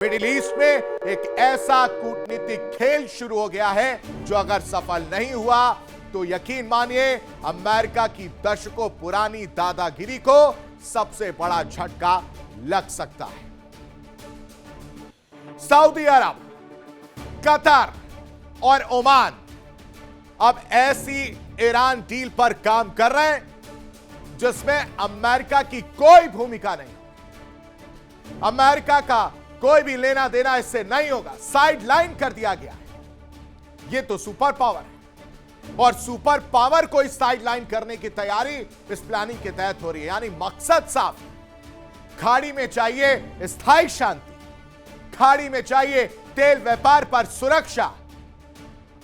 Middle east में एक ऐसा कूटनीतिक खेल शुरू हो गया है जो अगर सफल नहीं हुआ तो यकीन मानिए अमेरिका की दशकों पुरानी दादागिरी को सबसे बड़ा झटका लग सकता है। सऊदी अरब, कतर और ओमान अब ऐसी ईरान डील पर काम कर रहे हैं जिसमें अमेरिका की कोई भूमिका नहीं। अमेरिका का कोई भी लेना देना इससे नहीं होगा, साइड लाइन कर दिया गया है। यह तो सुपर पावर है और सुपर पावर को इस साइड लाइन करने की तैयारी इस प्लानिंग के तहत हो रही है। यानी मकसद साफ है, खाड़ी में चाहिए स्थायी शांति, खाड़ी में चाहिए तेल व्यापार पर सुरक्षा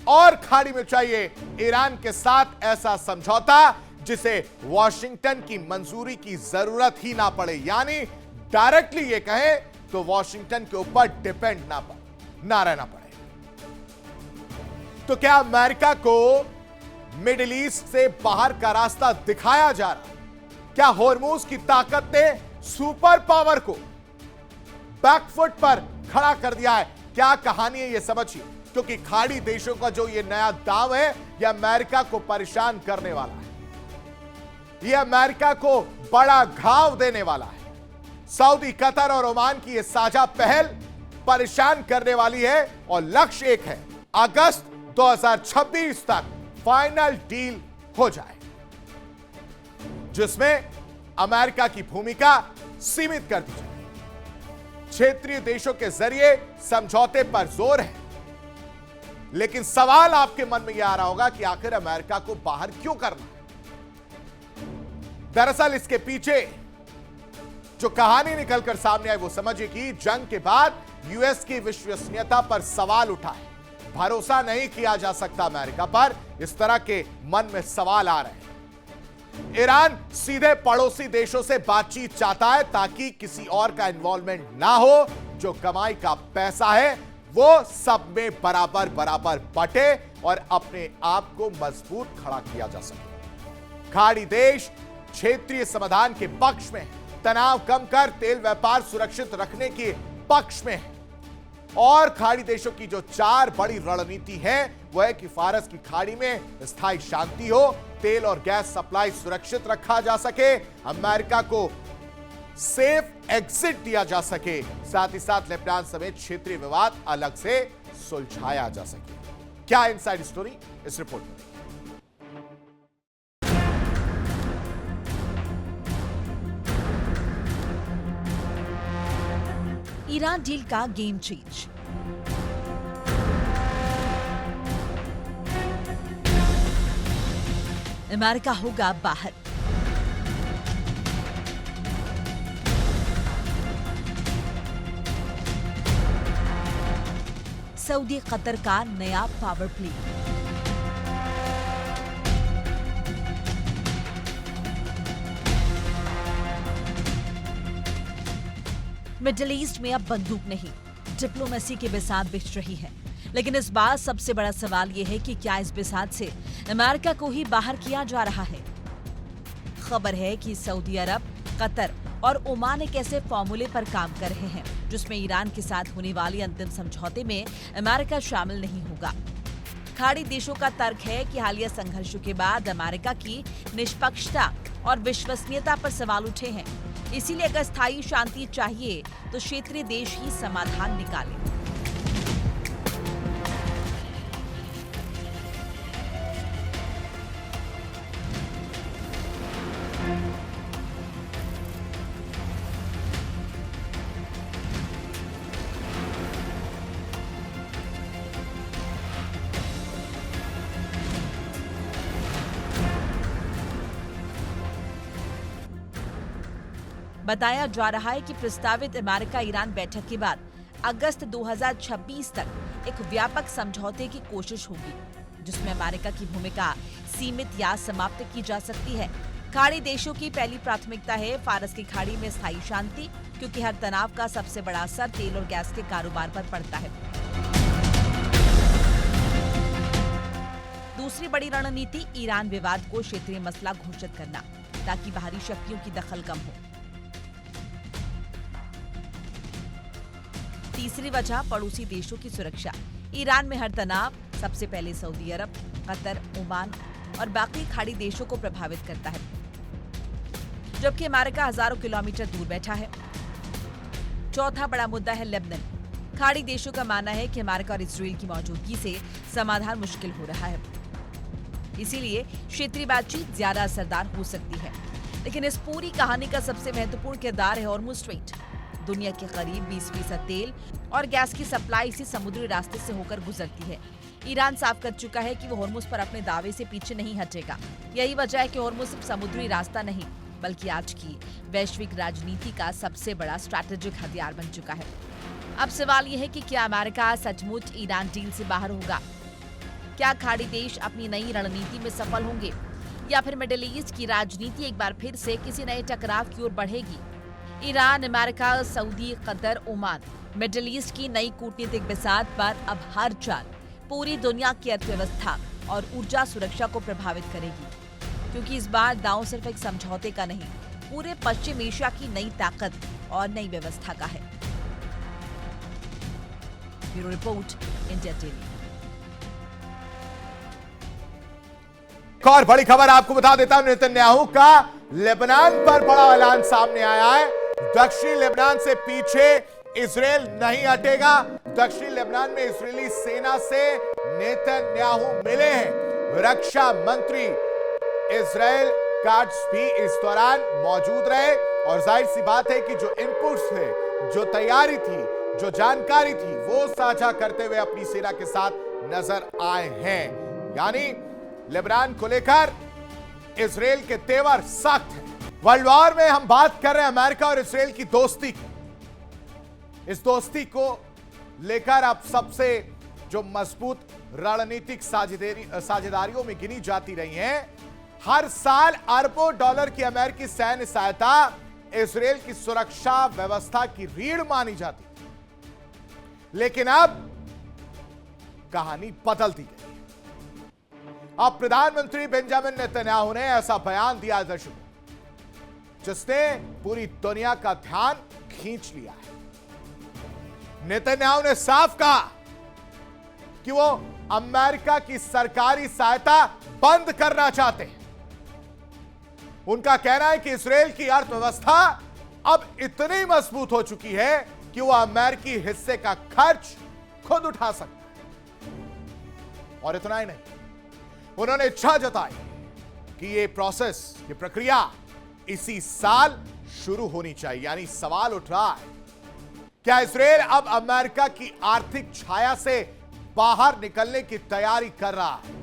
और खाड़ी में चाहिए ईरान के साथ ऐसा समझौता जिसे वॉशिंगटन की मंजूरी की जरूरत ही ना पड़े। यानी डायरेक्टली यह कहें तो वॉशिंगटन के ऊपर डिपेंड ना रहना पड़े। तो क्या अमेरिका को मिडिल ईस्ट से बाहर का रास्ता दिखाया जा रहा? क्या हॉर्मूज की ताकत ने सुपर पावर को बैकफुट पर खड़ा कर दिया है? क्या कहानी है, यह समझिए, क्योंकि खाड़ी देशों का जो यह नया दाव है यह अमेरिका को परेशान करने वाला है, यह अमेरिका को बड़ा घाव देने वाला है। सऊदी, कतर और ओमान की यह साझा पहल परेशान करने वाली है और लक्ष्य एक है, अगस्त 2026 तक फाइनल डील हो जाए जिसमें अमेरिका की भूमिका सीमित कर दी जाए। क्षेत्रीय देशों के जरिए समझौते पर जोर है, लेकिन सवाल आपके मन में यह आ रहा होगा कि आखिर अमेरिका को बाहर क्यों करना है? दरअसल इसके पीछे जो कहानी निकलकर सामने आई वो समझिए कि जंग के बाद यूएस की विश्वसनीयता पर सवाल उठा है। भरोसा नहीं किया जा सकता अमेरिका पर, इस तरह के मन में सवाल आ रहे हैं। ईरान सीधे पड़ोसी देशों से बातचीत चाहता है ताकि किसी और का इन्वॉल्वमेंट ना हो। जो कमाई का पैसा है वो सब में बराबर बराबर बटे और अपने आप को मजबूत खड़ा किया जा सके। खाड़ी देश क्षेत्रीय समाधान के पक्ष में है, तनाव कम कर तेल व्यापार सुरक्षित रखने के पक्ष में है और खाड़ी देशों की जो चार बड़ी रणनीति है वह है कि फारस की खाड़ी में स्थायी शांति हो, तेल और गैस सप्लाई सुरक्षित रखा जा सके, अमेरिका को सेफ एग्जिट दिया जा सके, साथ ही साथ लेबनान समेत क्षेत्रीय विवाद अलग से सुलझाया जा सके। क्या इनसाइड स्टोरी इस रिपोर्ट में? ईरान डील का गेम चेंज। अमेरिका होगा बाहर। सऊदी कतर का नया पावर प्ले। मिडिल ईस्ट में अब बंदूक नहीं, डिप्लोमेसी के बिसात बिछ रही है। लेकिन इस बार सबसे बड़ा सवाल यह है कि क्या इस बिसात से अमेरिका को ही बाहर किया जा रहा है? खबर है कि सऊदी अरब, कतर और ओमान एक ऐसे फॉर्मूले पर काम कर रहे हैं जिसमें ईरान के साथ होने वाले अंतिम समझौते में अमेरिका शामिल नहीं होगा। खाड़ी देशों का तर्क है कि हालिया संघर्षों के बाद अमेरिका की निष्पक्षता और विश्वसनीयता पर सवाल उठे हैं। इसीलिए अगर स्थायी शांति चाहिए तो क्षेत्रीय देश ही समाधान निकालें। बताया जा रहा है कि प्रस्तावित अमेरिका ईरान बैठक के बाद अगस्त 2026 तक एक व्यापक समझौते की कोशिश होगी जिसमें अमेरिका की भूमिका सीमित या समाप्त की जा सकती है। खाड़ी देशों की पहली प्राथमिकता है फारस की खाड़ी में स्थायी शांति, क्योंकि हर तनाव का सबसे बड़ा असर तेल और गैस के कारोबार पर पड़ता है। दूसरी बड़ी रणनीति ईरान विवाद को क्षेत्रीय मसला घोषित करना ताकि बाहरी शक्तियों की दखल कम हो। तीसरी वजह पड़ोसी देशों की सुरक्षा। ईरान में हर तनाव सबसे पहले सऊदी अरब, कतर, ओमान और बाकी खाड़ी देशों को प्रभावित करता है, जबकि अमेरिका हजारों किलोमीटर दूर बैठा है। चौथा बड़ा मुद्दा है लेबनान। खाड़ी देशों का मानना है कि अमेरिका और इजराइल की मौजूदगी से समाधान मुश्किल हो रहा है, इसीलिए क्षेत्रीय बातचीत ज्यादा असरदार हो सकती है। लेकिन इस पूरी कहानी का सबसे महत्वपूर्ण किरदार है हॉर्मुज़ स्ट्रेट। दुनिया के करीब 20% तेल और गैस की सप्लाई इसी समुद्री रास्ते से होकर गुजरती है। ईरान साफ कर चुका है कि वो हॉर्मुज़ पर अपने दावे से पीछे नहीं हटेगा। यही वजह है कि हॉर्मुज़ सिर्फ समुद्री रास्ता नहीं, बल्कि आज की वैश्विक राजनीति का सबसे बड़ा स्ट्रैटेजिक हथियार बन चुका है। अब सवाल यह है कि क्या अमेरिका सचमुच ईरान डील से बाहर होगा? क्या खाड़ी देश अपनी नई रणनीति में सफल होंगे, या फिर मिडिल ईस्ट की राजनीति एक बार फिर से किसी नए टकराव की ओर बढ़ेगी? Iran, America, Saudi, Qatar, Oman, middle east की नई कूटनीतिक बिसात पर अब हर चाल पूरी दुनिया की अर्थव्यवस्था और ऊर्जा सुरक्षा को प्रभावित करेगी, क्योंकि इस बार दांव सिर्फ एक समझौते का नहीं, पूरे पश्चिम एशिया की नई ताकत और नई व्यवस्था का है। Bureau report, India TV. एक और बड़ी खबर आपको बता देता हूं, नेतन्याहू का लेबनान पर बड़ा ऐलान सामने आया है। दक्षिणी लेबनान से पीछे इजराइल नहीं हटेगा। दक्षिणी लेबनान में इजरायली सेना से नेतन्याहू मिले हैं। रक्षा मंत्री इजराइल काट्स भी इस दौरान मौजूद रहे और जाहिर सी बात है कि जो इनपुट्स थे, जो तैयारी थी, जो जानकारी थी, वो साझा करते हुए अपनी सेना के साथ नजर आए हैं। यानी लेबनान को लेकर इजराइल के तेवर सख्त हैं। वर्ल्ड वॉर में हम बात कर रहे हैं अमेरिका और इजराइल की दोस्ती की। इस दोस्ती को लेकर अब सबसे जो मजबूत रणनीतिक साझेदारियों में गिनी जाती रही हैं। हर साल अरबों डॉलर की अमेरिकी सैन्य सहायता इजराइल की सुरक्षा व्यवस्था की रीढ़ मानी जाती, लेकिन अब कहानी बदलती गई। अब प्रधानमंत्री बेंजामिन नेतन्याहू ने ऐसा बयान दिया दर्शकों, जिसने पूरी दुनिया का ध्यान खींच लिया है। नेतन्याहू ने साफ कहा कि वो अमेरिका की सरकारी सहायता बंद करना चाहते हैं। उनका कहना है कि इजराइल की अर्थव्यवस्था अब इतनी मजबूत हो चुकी है कि वो अमेरिकी हिस्से का खर्च खुद उठा सकता है। और इतना ही नहीं, उन्होंने इच्छा जताई कि ये प्रोसेस, ये प्रक्रिया इसी साल शुरू होनी चाहिए। यानी सवाल उठ रहा है, क्या इजराइल अब अमेरिका की आर्थिक छाया से बाहर निकलने की तैयारी कर रहा है?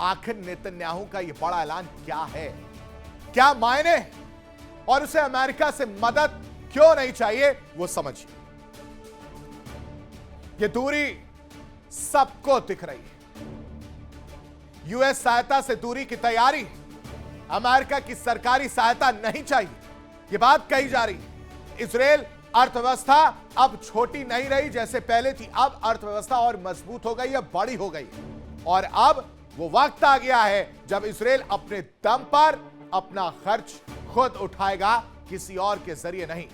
आखिर नेतन्याहू का यह बड़ा ऐलान क्या है, क्या मायने हैं, और उसे अमेरिका से मदद क्यों नहीं चाहिए, वो समझिए। ये दूरी सबको दिख रही है। यूएस सहायता से दूरी की तैयारी, अमेरिका की सरकारी सहायता नहीं चाहिए, यह बात कही जा रही है। इजराइल अर्थव्यवस्था अब छोटी नहीं रही जैसे पहले थी, अब अर्थव्यवस्था और मजबूत हो गई है, बड़ी हो गई है। और अब वो वक्त आ गया है जब इजराइल अपने दम पर अपना खर्च खुद उठाएगा, किसी और के जरिए नहीं।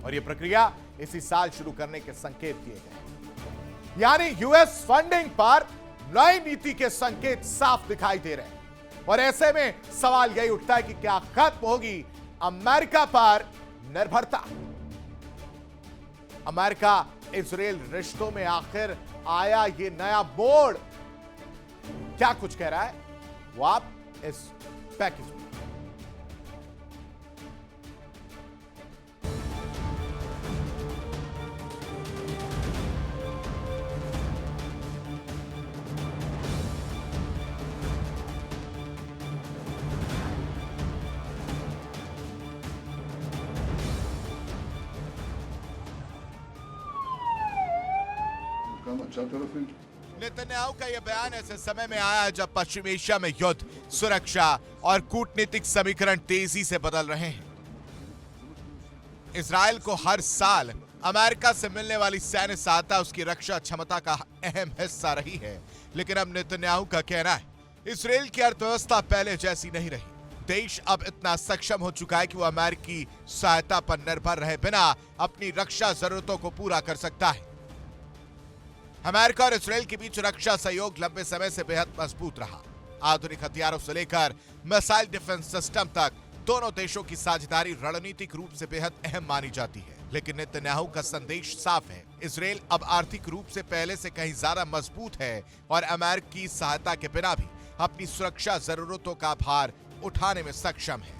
और यह प्रक्रिया इसी साल शुरू करने के संकेत दिए गए। यानी यूएस फंडिंग पर नई नीति के संकेत साफ दिखाई दे रहे हैं। और ऐसे में सवाल यही उठता है कि क्या खत्म होगी अमेरिका पर निर्भरता? अमेरिका इजराइल रिश्तों में आखिर आया ये नया मोड़ क्या कुछ कह रहा है, वो आप इस पैकेज में। नेतन्याहू का यह बयान ऐसे समय में आया जब पश्चिम एशिया में युद्ध, सुरक्षा और कूटनीतिक समीकरण तेजी से बदल रहे हैं। इजराइल को हर साल अमेरिका से मिलने वाली सैन्य सहायता उसकी रक्षा क्षमता का अहम हिस्सा रही है, लेकिन अब नेतन्याहू का कहना है इजराइल की अर्थव्यवस्था पहले जैसी नहीं रही। देश अब इतना सक्षम हो चुका है कि वो अमेरिकी सहायता पर निर्भर रहे बिना अपनी रक्षा जरूरतों को पूरा कर सकता है। अमेरिका और इजरायल के बीच रक्षा सहयोग लंबे समय से बेहद मजबूत रहा। आधुनिक हथियारों से लेकर मिसाइल डिफेंस सिस्टम तक दोनों देशों की साझेदारी रणनीतिक रूप से बेहद अहम मानी जाती है। लेकिन नेतन्याहू का संदेश साफ है, इजरायल अब आर्थिक रूप से पहले से कहीं ज्यादा मजबूत है और अमेरिकी सहायता के बिना भी अपनी सुरक्षा जरूरतों का भार उठाने में सक्षम है।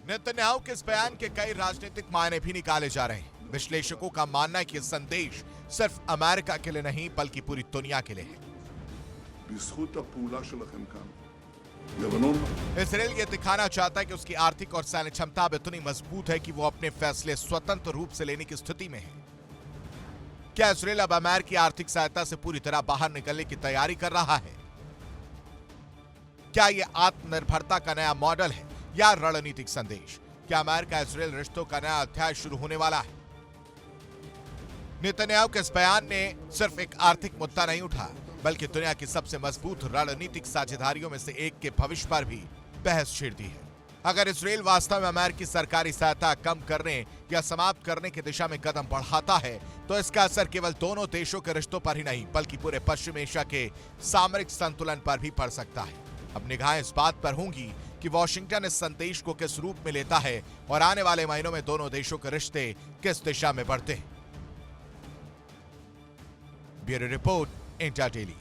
नेतन्याहू के इस बयान के कई राजनीतिक मायने भी निकाले जा रहे हैं। विश्लेषकों का मानना है कि यह संदेश सिर्फ अमेरिका के लिए नहीं बल्कि पूरी दुनिया के लिए है। इजरायल ये दिखाना चाहता है कि उसकी आर्थिक और सैन्य क्षमता अब इतनी मजबूत है कि वो अपने फैसले स्वतंत्र रूप से लेने की स्थिति में है। क्या इजरायल अब अमेरिकी आर्थिक सहायता से पूरी तरह बाहर निकलने की तैयारी कर रहा है? क्या ये आत्मनिर्भरता का नया मॉडल है या रणनीतिक संदेश? क्या अमेरिका इजरायल रिश्तों का नया अध्याय शुरू होने वाला है? नेतन्याहू के इस बयान ने सिर्फ एक आर्थिक मुद्दा नहीं उठा बल्कि दुनिया की सबसे मजबूत रणनीतिक साझेदारियों में से एक के भविष्य पर भी बहस छेड़ दी है। अगर इजरायल वास्तव में अमेरिकी सरकारी सहायता कम करने या समाप्त करने की दिशा में कदम बढ़ाता है तो इसका असर केवल दोनों देशों के रिश्तों पर ही नहीं बल्कि पूरे पश्चिम एशिया के सामरिक संतुलन पर भी पड़ सकता है। अब निगाहें इस बात पर होंगी कि वॉशिंगटन इस संदेश को किस रूप में लेता है और आने वाले महीनों में दोनों देशों के रिश्ते किस दिशा में बढ़ते हैं। Bureau report, India daily.